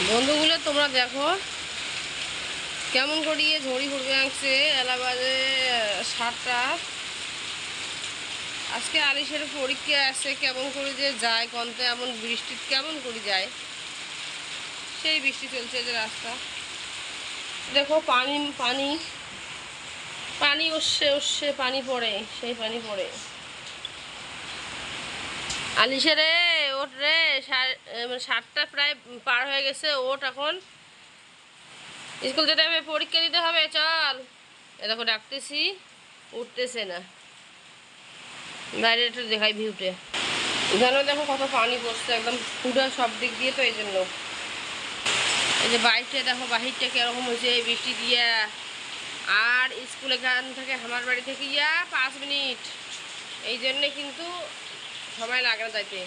বন্ধুগুলো তোমরা দেখো কেমন করিয়ে ঝড়ি ঘুরবে আঁকছে এলাবাজে 7টা। আজকে আলিশের পরীক্ষা আছে, কেমন করে যে যায় কন্তে এমন বৃষ্টি কেমন করে যায়, সেই বৃষ্টি চলছে যে রাস্তা দেখো পানি পানি পানি উঠছে উঠছে পানি পড়ে, সেই পানি পড়ে। আলিশে রে ওঠ রে, 7টা প্রায় পার হয়ে গেছে, ওঠ এখন স্কুল যেতে হবে, পরীক্ষা দিতে হবে, চল। এ দেখো ডাকতেছি, উঠতেছে না। বাইরে একটু দেখাই ভিউতে, এখানেও দেখো কত পানি পড়ছে একদম পুরো সব দিক দিয়ে, তো এই জন্য এই যে বাইকটা দেখো বাহিরটা কিরকম হয়েছে এই বৃষ্টি দিয়া। আর স্কুল এখান থেকে আমার বাড়ি থেকে 5 মিনিট, এই জন্যে কিন্তু সময় লাগে না যাইতে।